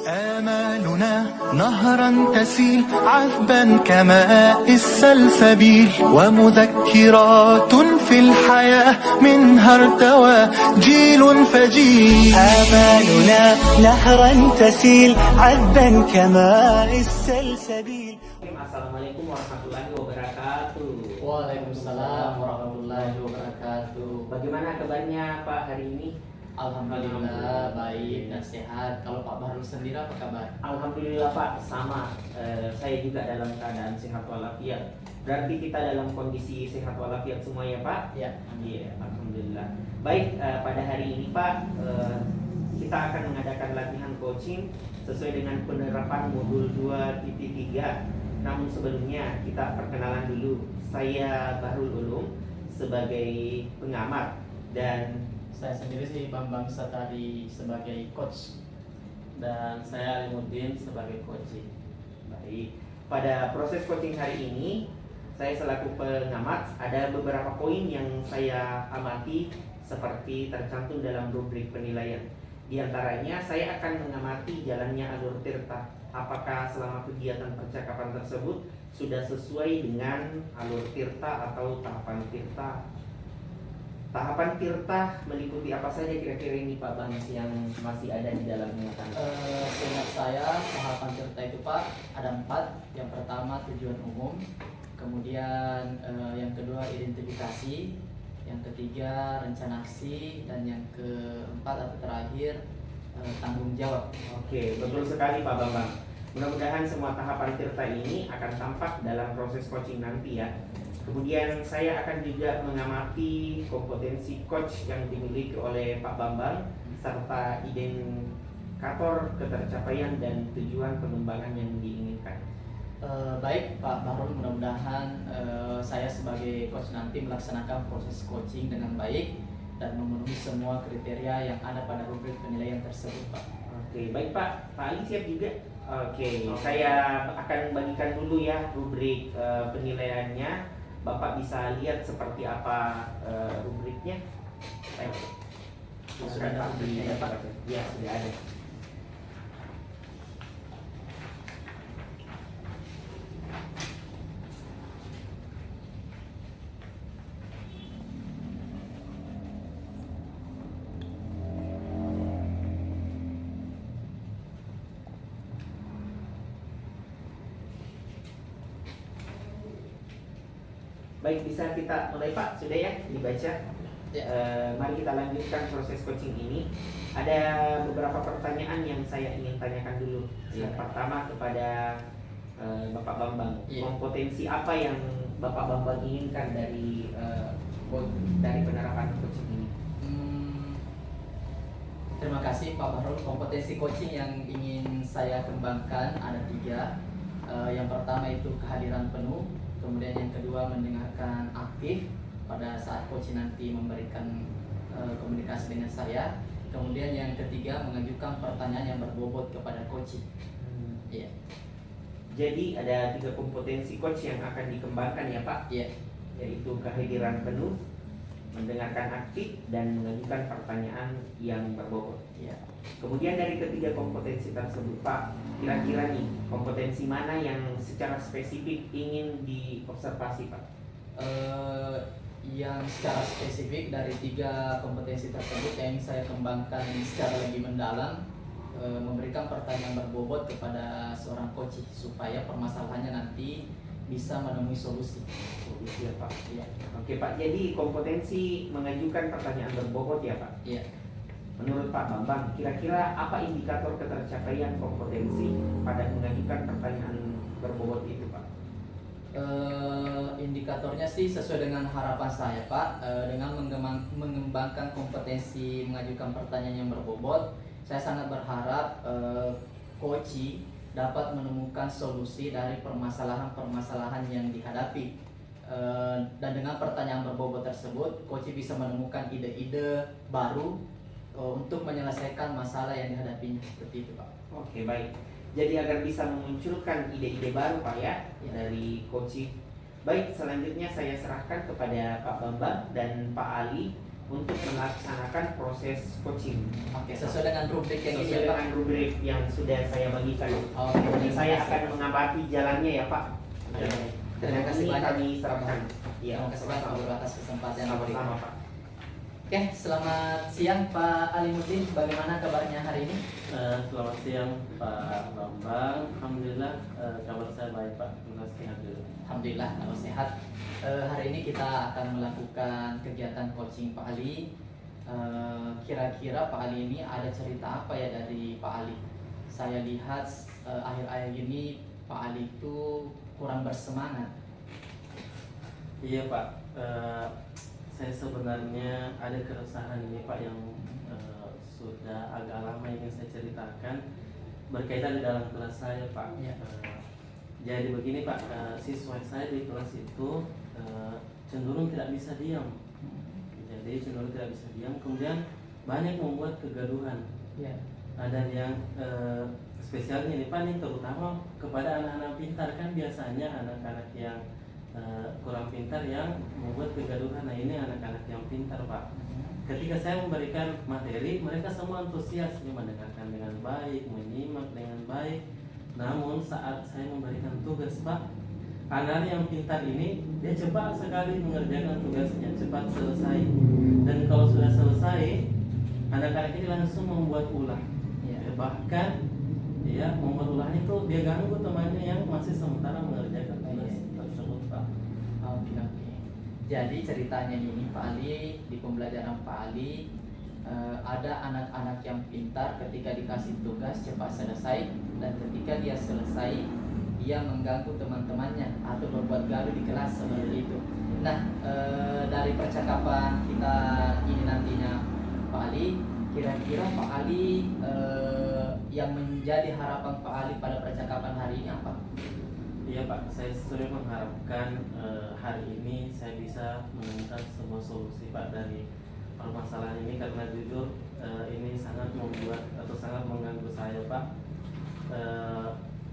آمالنا نهرا تسيل عذبا كماء السلسبيل ومذكرات في الحياة منها ارتوى جيل فجيل. آمالنا نهرا تسيل عذبا كماء السلسبيل. Assalamualaikum warahmatullahi wabarakatuh. Waalaikumsalam warahmatullahi wabarakatuh. Bagaimana kabarnya Pak hari ini? Alhamdulillah baik dan sehat. Kalau Pak Bahrul sendiri apa kabar? Alhamdulillah Pak, sama. Saya juga dalam keadaan sehat walafiat. Berarti kita dalam kondisi sehat walafiat semua ya Pak? Ya. Iya, alhamdulillah. Baik, pada hari ini Pak, kita akan mengadakan latihan coaching sesuai dengan penerapan modul 2.3. Namun sebelumnya kita perkenalan dulu. Saya Bahrul Ulum sebagai pengamat dan Saya sendiri sih Bambang Satari sebagai coach dan saya Alimuddin sebagai coaching. Baik, pada proses coaching hari ini saya selaku pengamat ada beberapa poin yang saya amati seperti tercantum dalam rubrik penilaian. Di antaranya saya akan mengamati jalannya alur tirta. Apakah selama kegiatan percakapan tersebut sudah sesuai dengan alur tirta atau tahapan tirta. Tahapan tirta meliputi apa saja kira-kira ini Pak Bang yang masih ada di dalam ingatan? Seingat saya tahapan tirta itu Pak ada 4. Yang pertama tujuan umum, kemudian yang kedua identifikasi, yang ketiga rencana aksi, dan yang keempat atau terakhir tanggung jawab. Oke, betul sekali Pak Bambang. Mudah-mudahan semua tahapan tirta ini akan tampak dalam proses coaching nanti ya. Kemudian saya akan juga mengamati kompetensi coach yang dimiliki oleh Pak Bambang serta indikator ketercapaian dan tujuan pengembangan yang diinginkan. Baik Pak Bahrul, mudah-mudahan saya sebagai coach nanti melaksanakan proses coaching dengan baik dan memenuhi semua kriteria yang ada pada rubrik penilaian tersebut Pak. Oke, baik Pak. Pak Ali siap juga? Oke, saya akan bagikan dulu ya rubrik penilaiannya. Bapak bisa lihat seperti apa rubriknya. Baik. Sudah ada rubriknya ya Pak? Ya, sudah ada. Baik, bisa kita mulai Pak, sudah ya dibaca. Ya. Mari kita lanjutkan proses coaching ini. Ada beberapa pertanyaan yang saya ingin tanyakan dulu. Yang pertama kepada Bapak Bambang, Ya. kompetensi apa yang Bapak Bambang inginkan dari penerapan coaching ini? Terima kasih Pak Bahrul. Kompetensi coaching yang ingin saya kembangkan ada 3. Yang pertama itu kehadiran penuh. Kemudian yang kedua mendengarkan aktif pada saat coach nanti memberikan komunikasi dengan saya. Kemudian yang ketiga mengajukan pertanyaan yang berbobot kepada coach. Iya. Jadi ada 3 kompetensi coach yang akan dikembangkan ya Pak. Iya. Yaitu kehadiran penuh, mendengarkan aktif, dan mengajukan pertanyaan yang berbobot. Iya. Kemudian dari ketiga kompetensi tersebut Pak, kira-kira nih kompetensi mana yang secara spesifik ingin diobservasi Pak? Yang secara spesifik dari 3 kompetensi tersebut yang ingin saya kembangkan secara lebih mendalam, memberikan pertanyaan berbobot kepada seorang coach supaya permasalahannya nanti bisa menemui solusi. Solusi ya Pak. Iya. Oke Pak, jadi kompetensi mengajukan pertanyaan berbobot ya Pak. Iya. Menurut Pak Bambang, kira-kira apa indikator ketercapaian kompetensi pada mengajukan pertanyaan berbobot itu Pak? Indikatornya sih sesuai dengan harapan saya Pak, dengan mengembangkan kompetensi mengajukan pertanyaan yang berbobot, saya sangat berharap coach dapat menemukan solusi dari permasalahan-permasalahan yang dihadapi. Dan dengan pertanyaan berbobot tersebut, coach bisa menemukan ide-ide baru untuk menyelesaikan masalah yang dihadapinya, seperti itu Pak. Oke, baik. Jadi agar bisa memunculkan ide-ide baru Pak ya, dari coaching. Baik, selanjutnya saya serahkan kepada Pak Bambang dan Pak Ali untuk melaksanakan proses coaching. Oke, sesuai dengan rubrik yang ini Sesuai ya Pak. dengan rubrik yang sudah saya bagikan. Oke, Jadi saya akan mengamati jalannya ya Pak. Terima kasih Ini banyak. kami serahkan. Iya, Terima kasih banyak Pak Guru atas kesempatan yang diberikan. sama-sama Pak. Oke, selamat siang Pak Alimuddin. Bagaimana kabarnya hari ini? Selamat siang Pak Bambang. Alhamdulillah kabar saya baik Pak. Terima sehat dulu. Alhamdulillah kalau sehat. Hari ini kita akan melakukan kegiatan coaching Pak Ali. Kira-kira Pak Ali ini ada cerita apa ya dari Pak Ali? Saya lihat akhir-akhir ini Pak Ali itu kurang bersemangat. Iya Pak. Saya sebenarnya ada keresahan ini Pak yang sudah agak lama ingin saya ceritakan berkaitan di dalam kelas saya Pak. Ya. Jadi begini Pak, siswa saya di kelas itu cenderung tidak bisa diam. Jadi cenderung tidak bisa diam, kemudian banyak membuat kegaduhan. Ya. Ada yang spesialnya ini Pak, ini terutama kepada anak-anak pintar. Kan biasanya anak-anak yang kurang pintar yang membuat kegaduhan. Nah ini anak-anak yang pintar Pak. Ketika saya memberikan materi, mereka semua antusias mendengarkan dengan baik, menyimak dengan baik. Namun saat saya memberikan tugas Pak, anak yang pintar ini dia cepat sekali mengerjakan tugasnya, cepat selesai. Dan kalau sudah selesai, anak-anak ini langsung membuat ulang. Ya. Bahkan ya membuat ulangnya itu dia ganggu temannya yang masih sementara mengerjakan tugas tersebut Pak. Oke. Jadi ceritanya ini Pak Ali, di pembelajaran Pak Ali ada anak-anak yang pintar ketika dikasih tugas cepat selesai, dan ketika dia selesai dia mengganggu teman-temannya atau berbuat gaduh di kelas seperti itu. Nah, dari percakapan kita ini nantinya Pak Ali, kira-kira Pak Ali yang menjadi harapan Pak Ali pada percakapan hari ini apa? Iya Pak, saya sudah mengharapkan hari ini saya bisa menemukan sebuah solusi Pak dari permasalahan ini, karena jujur ini sangat membuat atau sangat mengganggu saya Pak,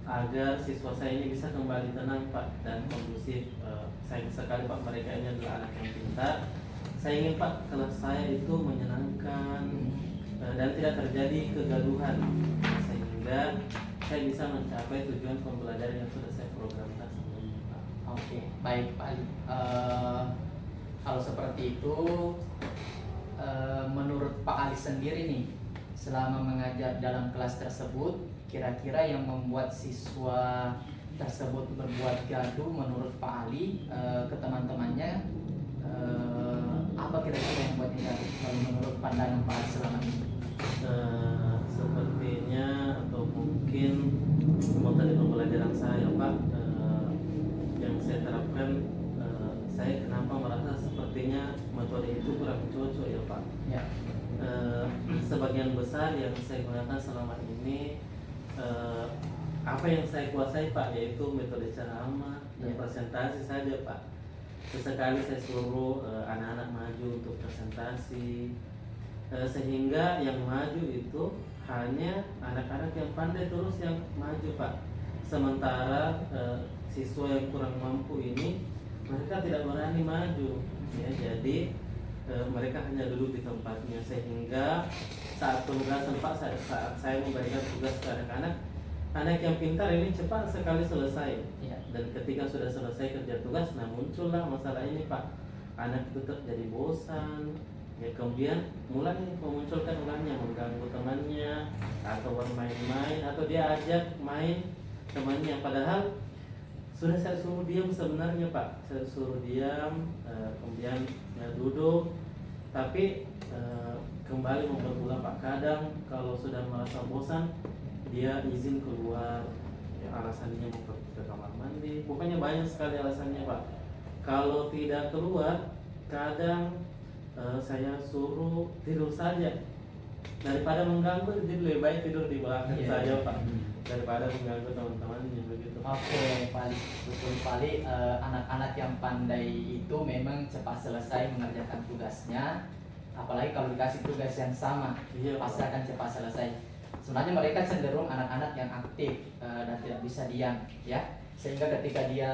agar siswa saya ini bisa kembali tenang Pak dan kondusif. Sayang sekali Pak, mereka ini adalah anak yang pintar. Saya ingin Pak kelas saya itu menyenangkan dan tidak terjadi kegaduhan, sehingga saya bisa mencapai tujuan pembelajaran yang sudah saya programkan sebelumnya Pak. Oke, baik Pak Ali. Kalau seperti itu, menurut Pak Ali sendiri nih, selama mengajar dalam kelas tersebut, kira-kira yang membuat siswa tersebut berbuat gaduh menurut Pak Ali ke teman-temannya, apa kira-kira yang membuatnya gaduh kalau menurut pandangan Pak Ali selama ini? Sepertinya atau mungkin dari pembelajaran saya Pak, yang saya terapkan, saya kenapa merasa sepertinya metode itu kurang cocok ya Pak. Ya. Sebagian besar yang saya gunakan selama ini apa yang saya kuasai Pak, yaitu metode ceramah dan presentasi saja Pak. Sesekali saya suruh anak-anak maju untuk presentasi, sehingga yang maju itu hanya anak-anak yang pandai terus yang maju Pak. Sementara siswa yang kurang mampu ini mereka tidak berani maju ya, jadi mereka hanya duduk di tempatnya, sehingga saat penugasan Pak, saat saya memberikan tugas ke anak-anak, anak yang pintar ini cepat sekali selesai Ya. dan ketika sudah selesai kerja tugas, nah muncullah masalah ini Pak, anak itu terjadi bosan ya, kemudian mulai memunculkan ulangnya, mengganggu temannya atau bermain-main, atau dia ajak main temannya, padahal sudah saya suruh diam sebenarnya Pak, saya suruh diam, kemudian duduk, tapi kembali memberulang Pak. Kadang kalau sudah merasa bosan, dia izin keluar, ya, alasannya mau pergi ke kamar mandi, pokoknya banyak sekali alasannya Pak. Kalau tidak keluar, kadang saya suruh tidur saja, daripada mengganggu, jadi lebih baik tidur di belakang saja Pak, daripada mengganggu teman-temannya begitu. Oke, Pak Ali. Betul Pak Ali, anak-anak yang pandai itu memang cepat selesai mengerjakan tugasnya, apalagi kalau dikasih tugas yang sama, Iya, pasti Pak. akan cepat selesai. Sebenarnya mereka cenderung anak-anak yang aktif dan tidak bisa diam, ya. sehingga ketika dia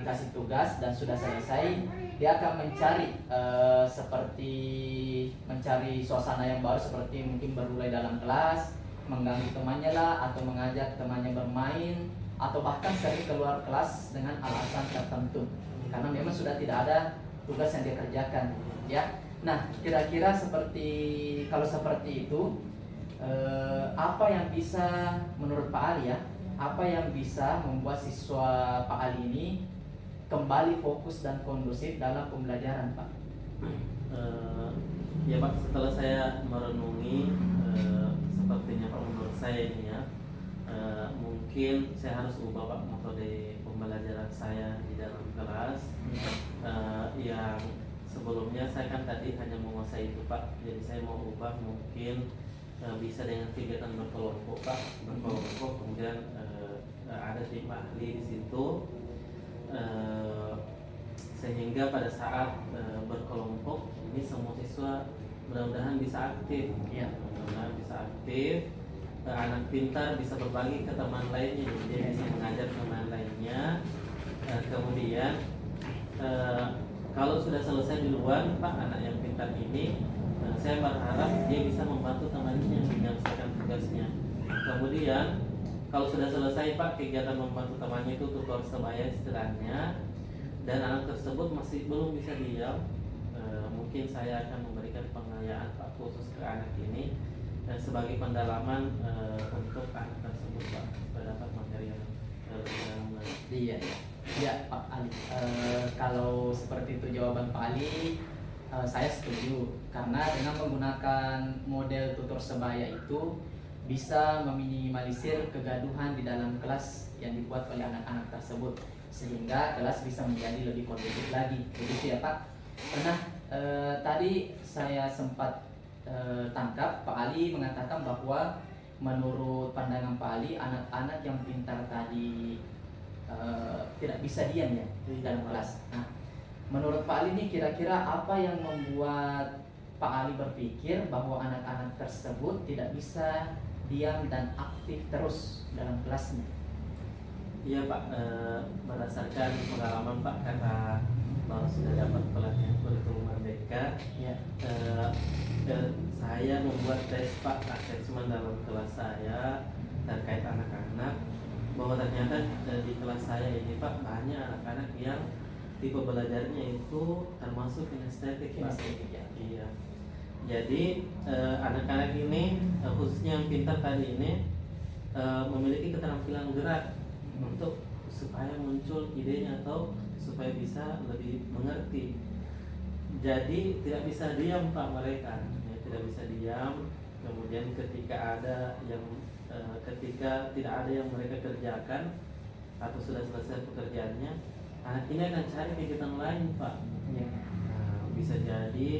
dikasih tugas dan sudah selesai, dia akan mencari seperti mencari suasana yang baru, seperti mungkin berulai dalam kelas, mengganggu temannya lah, atau mengajak temannya bermain, atau bahkan sering keluar kelas dengan alasan tertentu karena memang sudah tidak ada tugas yang dia kerjakan, ya. Nah, kira-kira kalau seperti itu, apa yang bisa menurut Pak Ali ya, apa yang bisa membuat siswa Pak Ali ini kembali fokus dan kondusif dalam pembelajaran, Pak? Ya Pak, setelah saya merenungi, sepertinya Pak, menurut saya ini ya, mungkin saya harus ubah Pak metode pembelajaran saya di dalam kelas. Yang sebelumnya saya kan tadi hanya menguasai itu Pak, jadi saya mau ubah mungkin bisa dengan kegiatan berkelompok Pak, berkelompok, kemudian ada tim ahli di situ, sehingga pada saat berkelompok ini semua siswa mudah-mudahan bisa aktif, Ya. mudah-mudahan bisa aktif. Anak pintar bisa berbagi ke teman lainnya, dia bisa mengajar teman lainnya. Kemudian kalau sudah selesai duluan Pak, anak yang pintar ini, saya berharap dia bisa membantu temannya menyelesaikan tugasnya. Kemudian kalau sudah selesai Pak kegiatan membantu temannya itu tutor sebaya istilahnya, dan anak tersebut masih belum bisa diam, mungkin saya akan memberikan pengayaan Pak khusus ke anak ini sebagai pendalaman untuk anak tersebut Pak, supaya dapat materi yang lebih. Iya, ya Pak Ali. Kalau seperti itu jawaban Pak Ali, saya setuju karena dengan menggunakan model tutor sebaya itu bisa meminimalisir kegaduhan di dalam kelas yang dibuat oleh anak-anak tersebut, sehingga kelas bisa menjadi lebih kondusif lagi, begitu ya Pak. Nah, tadi saya sempat tangkap Pak Ali mengatakan bahwa menurut pandangan Pak Ali, anak-anak yang pintar tadi tidak bisa diam ya di dalam kelas. Nah, menurut Pak Ali ini kira-kira apa yang membuat Pak Ali berpikir bahwa anak-anak tersebut tidak bisa diam dan aktif terus dalam kelasnya? Iya Pak, berdasarkan pengalaman Pak, karena Bang sudah dapat pelatihan kurikulum Merdeka, Ya. saya membuat tes Pak, asesmen dalam kelas saya terkait anak-anak, bahwa ternyata di kelas saya ini Pak banyak anak-anak yang tipe belajarnya itu termasuk kinestetik Pak. Kinestetik, ya. Iya. Jadi anak-anak ini khususnya yang pintar tadi ini memiliki keterampilan gerak untuk supaya muncul idenya atau supaya bisa lebih mengerti. Jadi tidak bisa diam Pak mereka, ya, tidak bisa diam. Kemudian ketika tidak ada yang mereka kerjakan atau sudah selesai pekerjaannya, anak ini akan cari kegiatan lain Pak. Ya. Nah, bisa jadi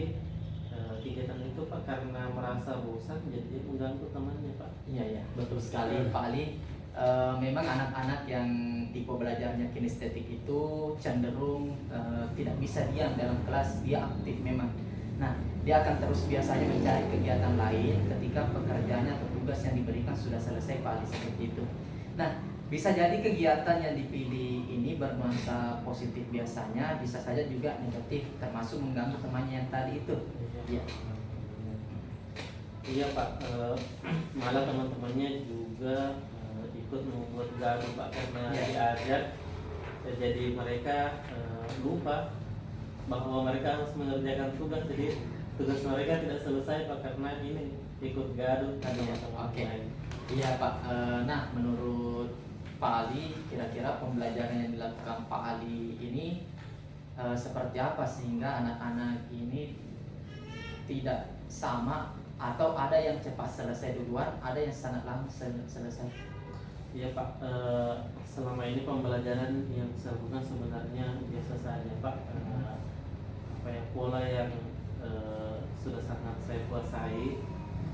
kegiatan itu Pak karena merasa bosan jadi mengganggu temannya Pak. Iya ya, betul sekali Pak Ali. Memang anak-anak yang tipe belajarnya kinestetik itu cenderung tidak bisa diam dalam kelas, dia aktif memang. Nah, dia akan terus biasanya mencari kegiatan lain ketika pekerjaannya atau tugas yang diberikan sudah selesai Pak Ali, seperti itu. Nah, bisa jadi kegiatan yang dipilih ini bernuansa positif biasanya, bisa saja juga negatif, termasuk mengganggu temannya yang tadi itu. Iya. Iya Pak, malah teman-temannya juga ikut membuat gaduh Pak karena Ya. diajak, jadi mereka lupa bahwa mereka harus mengerjakan tugas, jadi tugas mereka tidak selesai Pak karena ini ikut gaduh sama teman Oke. lain. Iya Pak. Nah, menurut Pak Ali, kira-kira pembelajaran yang dilakukan Pak Ali ini seperti apa sehingga anak-anak ini tidak sama, atau ada yang cepat selesai duluan, ada yang sangat lama selesai? Iya Pak, selama ini pembelajaran yang saya lakukan sebenarnya biasa saja Pak, pola yang sudah sangat saya kuasai,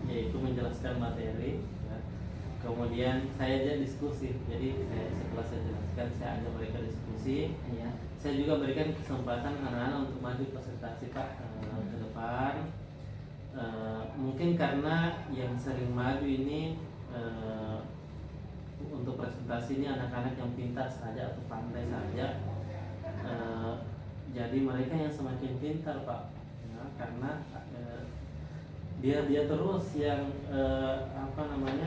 yaitu menjelaskan materi, ya. Kemudian saya ajak diskusi, jadi setelah saya jelaskan saya ajak mereka diskusi. Iya. Saya juga berikan kesempatan anak-anak untuk maju presentasi Pak ke depan. Mungkin karena yang sering maju ini untuk presentasi ini anak-anak yang pintar saja atau pandai saja. Jadi mereka yang semakin pintar Pak, ya, karena dia terus yang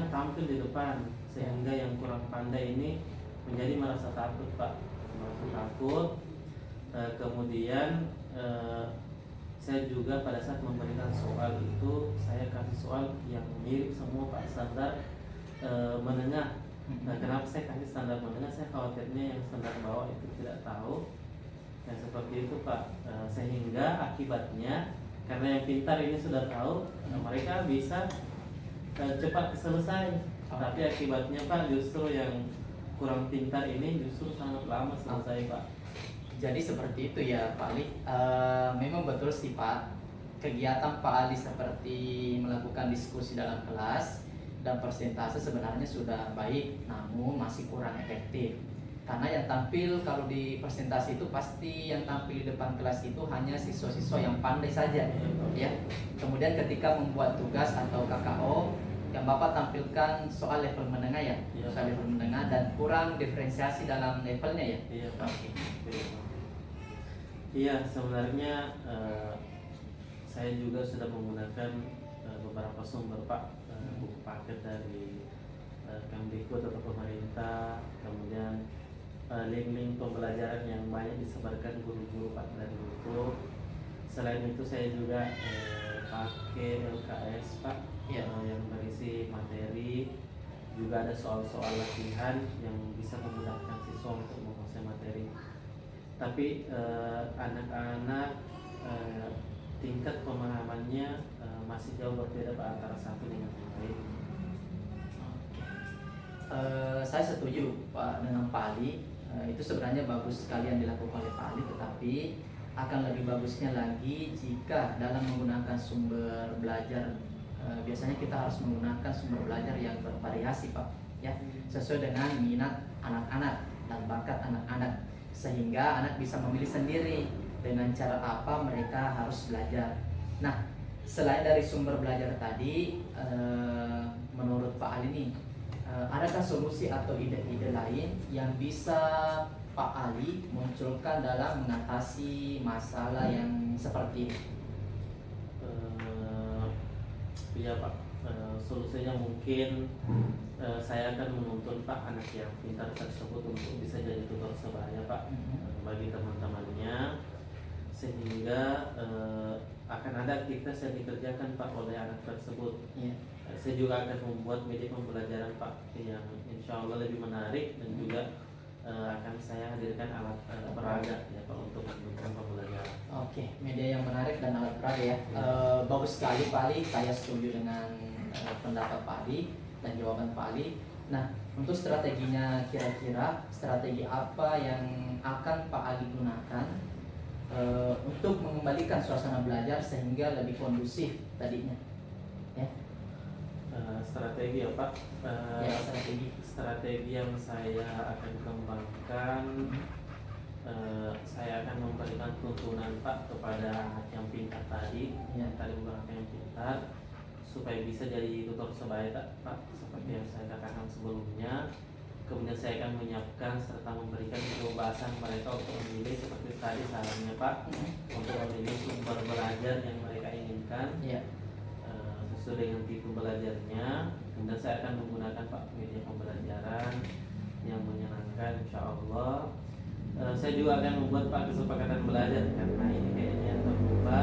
tampil di depan, sehingga yang kurang pandai ini menjadi merasa takut Pak, merasa takut. Kemudian saya juga pada saat memberikan soal itu, saya kasih soal yang mirip semua Pak, standar menengah. Kenapa saya kasih standar menengah? Saya khawatirnya yang standar bawah itu tidak tahu. Yang seperti itu Pak, sehingga akibatnya karena yang pintar ini sudah tahu, mereka bisa cepat selesai. Tapi akibatnya Pak, justru yang kurang pintar ini justru sangat lama selesai Pak. Jadi seperti itu ya Pak Ali. Memang betul sih Pak, kegiatan Pak Ali seperti melakukan diskusi dalam kelas dan persentase sebenarnya sudah baik, namun masih kurang efektif. Karena yang tampil kalau di presentasi itu pasti yang tampil di depan kelas itu hanya siswa-siswa yang pandai saja, ya. Kemudian ketika membuat tugas atau KKO, yang Bapak tampilkan soal level menengah ya, soal level menengah dan kurang diferensiasi dalam levelnya ya. Iya Pak. Iya, sebenarnya saya juga sudah menggunakan beberapa sumber Pak, buku paket dari Kemdikbud atau pemerintah, kemudian link-link pembelajaran yang banyak disebarkan guru-guru Pak dari YouTube. Selain itu saya juga pakai LKS Pak, yang berisi materi, juga ada soal-soal latihan yang bisa memudahkan siswa untuk menguasai materi. Tapi anak-anak tingkat pemahamannya masih jauh berbeda Pak antara satu dengan yang lain. Saya setuju Pak dengan Pak Ali. Itu sebenarnya bagus sekali yang dilakukan oleh Pak Ali, tetapi akan lebih bagusnya lagi jika dalam menggunakan sumber belajar, biasanya kita harus menggunakan sumber belajar yang bervariasi Pak, ya, sesuai dengan minat anak-anak dan bakat anak-anak, sehingga anak bisa memilih sendiri dengan cara apa mereka harus belajar. Nah, selain dari sumber belajar tadi, menurut Pak Ali ini, adakah solusi atau ide-ide lain yang bisa Pak Ali munculkan dalam mengatasi masalah yang seperti ini? Iya Pak, solusinya mungkin saya akan menuntun Pak anak yang pintar tersebut untuk bisa jadi tutor sebaya Pak, bagi teman-temannya, sehingga akan ada aktivitas yang dikerjakan Pak oleh anak tersebut. Saya juga akan membuat media pembelajaran Pak yang insya Allah lebih menarik, dan juga akan saya hadirkan alat peraga ya Pak untuk mendukung pembelajaran. Oke, media yang menarik dan alat peraga ya. Bagus sekali Pak Ali, saya setuju dengan pendapat Pak Ali dan jawaban Pak Ali. Nah, untuk strateginya, kira-kira strategi apa yang akan Pak Ali gunakan untuk mengembalikan suasana belajar sehingga lebih kondusif tadinya? Ya. Strategi ya Pak. Strategi yang saya akan kembangkan, saya akan memberikan tuntunan Pak kepada anak yang pintar tadi, yang tadi beberapa yang pintar, supaya bisa jadi tutor sebaya Pak, seperti yang saya katakan sebelumnya. Kemudian saya akan menyiapkan serta memberikan kebebasan mereka untuk memilih, seperti tadi sarannya Pak, untuk memilih sumber belajar yang mereka inginkan sesuai dengan tipe belajarnya. Kemudian saya akan menggunakan Pak media pembelajaran yang menyenangkan insya Allah. Saya juga akan membuat Pak kesepakatan belajar, karena ini kayaknya terbuka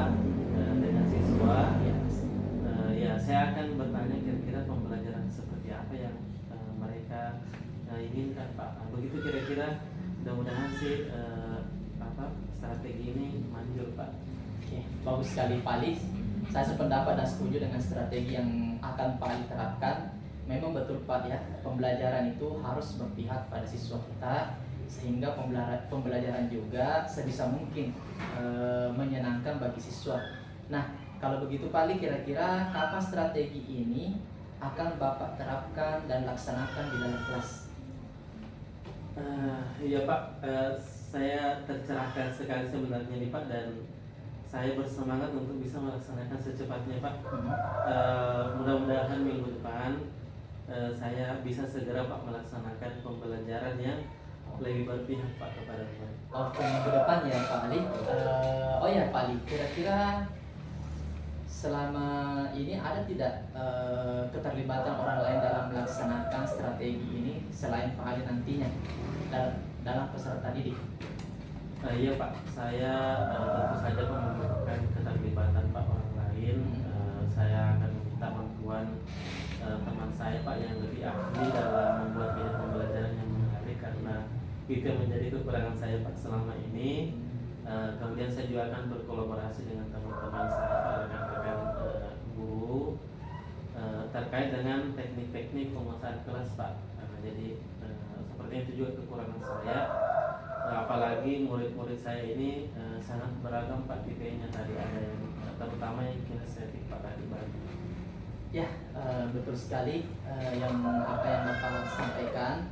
dengan siswa. Ya, saya akan bertanya kira-kira pembelajaran seperti apa yang mereka inginkan Pak. Begitu kira-kira, mudah-mudahan sih strategi ini manjur Pak. Oke, bagus sekali Pak Ali. Saya sependapat dan setuju dengan strategi yang akan Pak Ali terapkan. Memang betul Pak ya, pembelajaran itu harus berpihak pada siswa kita, sehingga pembelajaran juga sebisa mungkin menyenangkan bagi siswa. Nah, kalau begitu Pak Ali, kira-kira kapan strategi ini akan Bapak terapkan dan laksanakan di dalam kelas? Iya Pak, saya tercerahkan sekali sebenarnya nih Pak, dan saya bersemangat untuk bisa melaksanakan secepatnya Pak. Mudah-mudahan minggu depan saya bisa segera Pak melaksanakan pembelajaran yang lebih berpihak Pak kepada mereka. Oke, minggu depan ya Pak Ali. Oh ya Pak Ali, kira-kira selama ini ada tidak keterlibatan orang lain dalam melaksanakan strategi ini selain Pak Ali nantinya dalam peserta didik? Iya Pak, saya tentu saja membutuhkan keterlibatan Pak orang lain. Saya akan meminta bantuan teman saya Pak yang lebih ahli dalam membuat video pembelajaran yang menarik, karena itu yang menjadi kekurangan saya Pak selama ini. Kemudian saya juga akan berkolaborasi dengan teman-teman saya Pak, rekan-rekan guru terkait dengan teknik-teknik penguasaan kelas Pak. Jadi sepertinya itu juga kekurangan saya. Apalagi murid-murid saya ini sangat beragam Pak tipenya, tadi ada yang terutama yang kinestetik Pak tadi Pak. Ya, betul sekali yang apa yang Bapak sampaikan.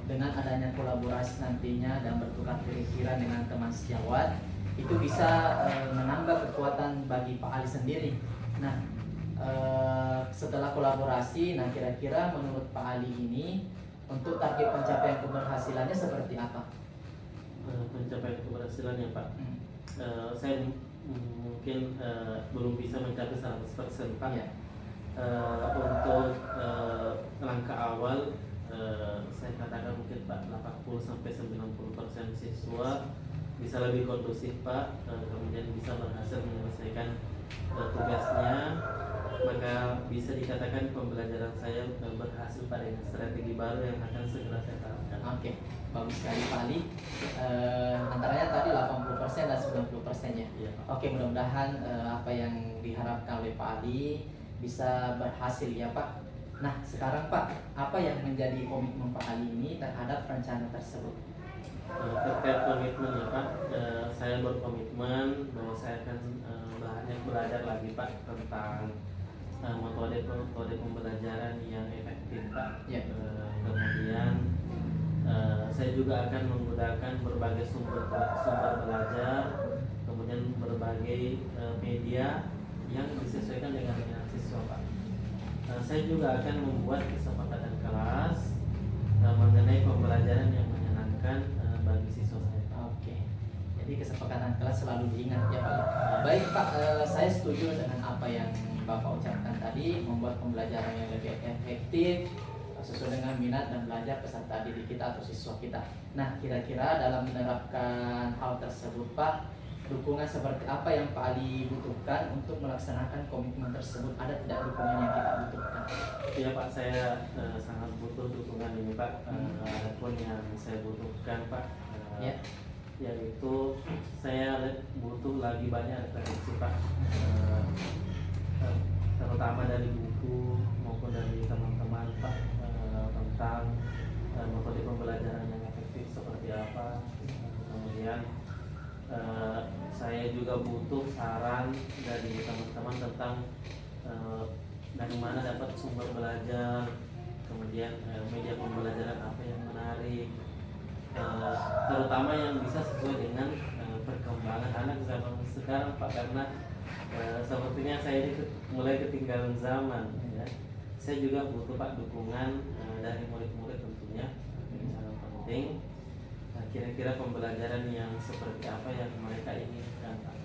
Dengan adanya kolaborasi nantinya dan bertukar pikiran dengan teman sejawat, itu bisa menambah kekuatan bagi Pak Ali sendiri. Nah, setelah kolaborasi, nah kira-kira menurut Pak Ali ini untuk target pencapaian keberhasilannya seperti apa? Pencapaian keberhasilannya Pak, saya mungkin belum bisa mencapai 100% Pak. Ya. Untuk langkah awal saya katakan mungkin Pak 80-90% siswa bisa lebih kondusif Pak, kemudian bisa berhasil menyelesaikan tugasnya, maka bisa dikatakan pembelajaran saya berhasil Pak dengan strategi baru yang akan segera saya terapkan. Oke, bagus sekali Pak Ali. Antaranya tadi 80% dan 90% ya. Iya. Oke, mudah-mudahan apa yang diharapkan oleh Pak Ali bisa berhasil ya Pak. Nah, sekarang Pak, apa yang menjadi komitmen Pak Ali ini terhadap rencana tersebut? Terkait komitmen ya Pak, saya berkomitmen bahwa saya akan banyak belajar lagi Pak tentang metode pembelajaran yang efektif Pak. Ya. Kemudian saya juga akan menggunakan berbagai sumber belajar, kemudian berbagai media yang disesuaikan dengan minat siswa Pak. Saya juga akan membuat kesepakatan kelas mengenai pembelajaran yang menyenangkan bagi siswa saya. Oke, jadi kesepakatan kelas selalu diingat ya Pak. Baik Pak, saya setuju dengan apa yang Bapak ucapkan tadi, membuat pembelajaran yang lebih efektif sesuai dengan minat dan belajar peserta didik kita atau siswa kita. Nah, kira-kira dalam menerapkan hal tersebut Pak, dukungan seperti apa yang Pak Ali butuhkan untuk melaksanakan komitmen tersebut? Ada tidak dukungan yang kita butuhkan? Iya Pak, saya sangat butuh dukungan ini Pak. Adapun yang saya butuhkan Pak, yaitu saya butuh lagi banyak referensi Pak, terutama dari buku maupun dari teman-teman Pak, tentang metode pembelajaran yang efektif seperti apa. Kemudian saya juga butuh saran dari teman-teman tentang dari mana dapat sumber belajar, kemudian media pembelajaran apa yang menarik, terutama yang bisa sesuai dengan perkembangan anak zaman sekarang Pak, karena sepertinya saya ini mulai ketinggalan zaman ya. Saya juga butuh Pak dukungan dari murid-murid tentunya, ini sangat penting. Kira-kira pembelajaran yang seperti apa yang mereka inginkan Pak?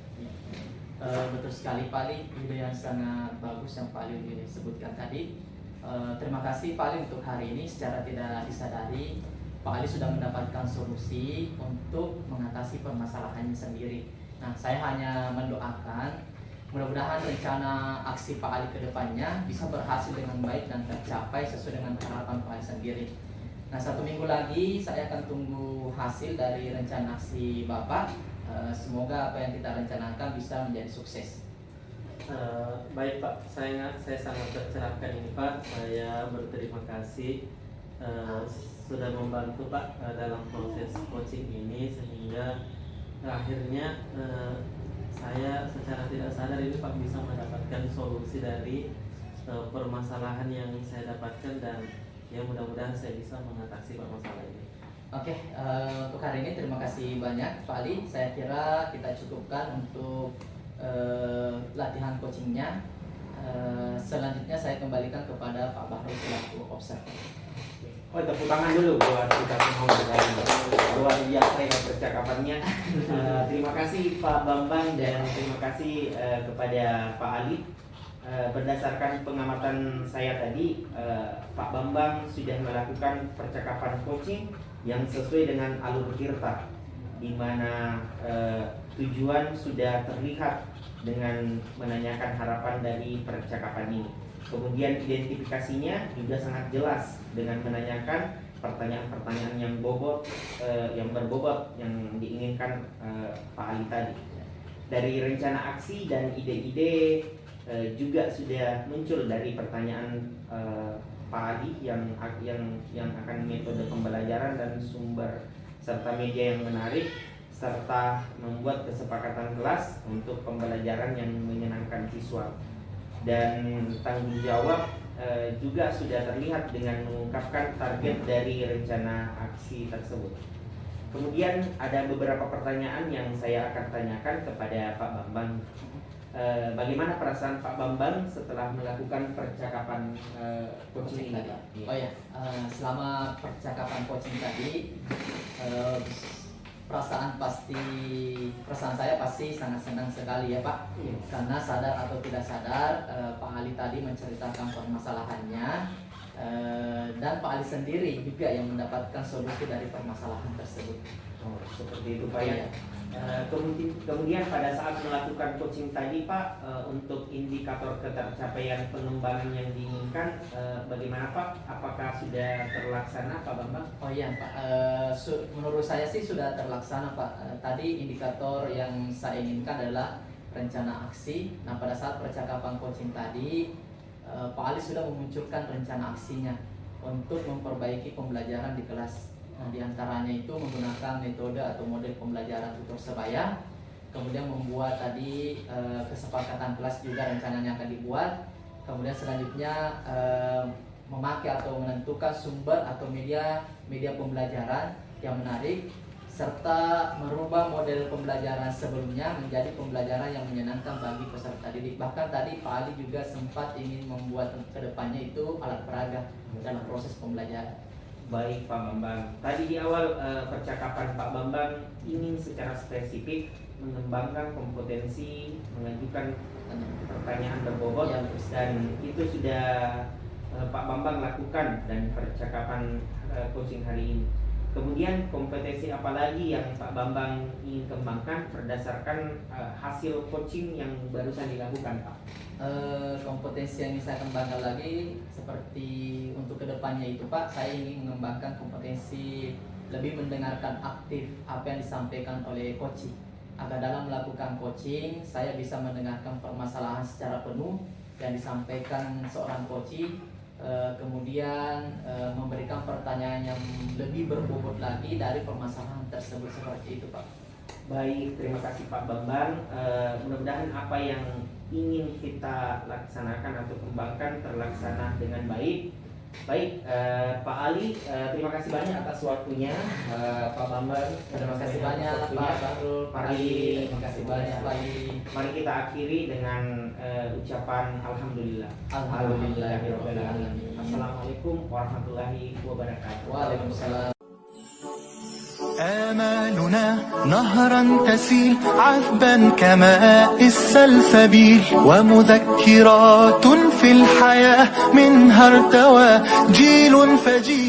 Betul sekali Pak Ali, ide yang sangat bagus yang Pak Ali sebutkan tadi. Terima kasih Pak Ali untuk hari ini. Secara tidak disadari Pak Ali sudah mendapatkan solusi untuk mengatasi permasalahannya sendiri. Nah, saya hanya mendoakan mudah-mudahan rencana aksi Pak Ali ke depannya bisa berhasil dengan baik dan tercapai sesuai dengan harapan Pak Ali sendiri. Nah, 1 minggu lagi saya akan tunggu hasil dari rencana aksi Bapak. Semoga apa yang kita rencanakan bisa menjadi sukses. Baik Pak, saya sangat tercerahkan ini Pak. Saya berterima kasih sudah membantu Pak dalam proses coaching ini, sehingga akhirnya saya secara tidak sadar ini Pak bisa mendapatkan solusi dari permasalahan yang saya dapatkan, dan ya mudah-mudahan saya bisa mengatasi Pak masalah ini. Oke, untuk hari ini terima kasih banyak Pak Ali. Saya kira kita cukupkan untuk latihan coachingnya. Selanjutnya saya kembalikan kepada Pak selaku observer. Oh, tepuk tangan dulu buat kita semua dari luar biasa ya percakapannya. Terima kasih Pak Bambang dan terima kasih kepada Pak Ali. Berdasarkan pengamatan saya tadi, Pak Bambang sudah melakukan percakapan coaching yang sesuai dengan alur Tirta, di mana tujuan sudah terlihat dengan menanyakan harapan dari percakapan ini. Kemudian identifikasinya juga sangat jelas dengan menanyakan pertanyaan-pertanyaan yang berbobot yang diinginkan Pak Ali tadi. Dari rencana aksi dan ide-ide juga sudah muncul dari pertanyaan Pak Ali yang akan metode pembelajaran dan sumber serta media yang menarik, serta membuat kesepakatan kelas untuk pembelajaran yang menyenangkan siswa. Dan tanggung jawab juga sudah terlihat dengan mengungkapkan target dari rencana aksi tersebut. Kemudian ada beberapa pertanyaan yang saya akan tanyakan kepada Pak Bambang. Bagaimana perasaan Pak Bambang setelah melakukan percakapan coaching ini? Oh ya, selama percakapan coaching tadi, perasaan saya pasti sangat senang sekali ya Pak. Karena sadar atau tidak sadar, Pak Ali tadi menceritakan permasalahannya, dan Pak Ali sendiri juga yang mendapatkan solusi dari permasalahan tersebut. Oh, seperti itu Pak ya. Kemudian pada saat melakukan coaching tadi Pak, untuk indikator ketercapaian pengembangan yang diinginkan, bagaimana Pak? Apakah sudah terlaksana Pak Bambang? Oh iya Pak, menurut saya sih sudah terlaksana Pak. Tadi indikator yang saya inginkan adalah rencana aksi. Nah pada saat percakapan coaching tadi, Pak Ali sudah memunculkan rencana aksinya untuk memperbaiki pembelajaran di kelas. Nah, diantaranya itu menggunakan metode atau model pembelajaran tutor sebaya, kemudian membuat tadi kesepakatan kelas juga rencananya akan dibuat, kemudian selanjutnya memakai atau menentukan sumber atau media pembelajaran yang menarik, serta merubah model pembelajaran sebelumnya menjadi pembelajaran yang menyenangkan bagi peserta didik. Bahkan tadi Pak Ali juga sempat ingin membuat kedepannya itu alat peraga dalam proses pembelajaran. Baik Pak Bambang, tadi di awal percakapan Pak Bambang ingin secara spesifik mengembangkan kompetensi mengajukan pertanyaan berbobot, dan itu sudah Pak Bambang lakukan dan percakapan coaching hari ini. Kemudian kompetensi apa lagi yang Pak Bambang ingin kembangkan berdasarkan hasil coaching yang barusan dilakukan Pak? Kompetensi yang saya kembangkan lagi seperti untuk kedepannya itu Pak, saya ingin mengembangkan kompetensi lebih mendengarkan aktif apa yang disampaikan oleh coaching, agar dalam melakukan coaching saya bisa mendengarkan permasalahan secara penuh yang disampaikan seorang coaching, kemudian memberikan pertanyaan yang lebih berbobot lagi dari permasalahan tersebut, seperti itu Pak. Baik, terima kasih Pak Bambang. Mudah-mudahan apa yang ingin kita laksanakan atau kembangkan terlaksana dengan baik. Baik, Pak Ali, terima kasih banyak atas waktunya. Pak Bambang, Terima kasih banyak Pak Bahrul, Pak Ali, terima kasih banyak Pak Ali. Mari kita akhiri dengan ucapan Alhamdulillah. Alhamdulillahirabbil alamin. Assalamualaikum warahmatullahi wabarakatuh. Waalaikumsalam. آمالنا نهرا تسيل عذبا كماء السلسبيل ومذكرات في الحياة منها ارتوى جيل فجيل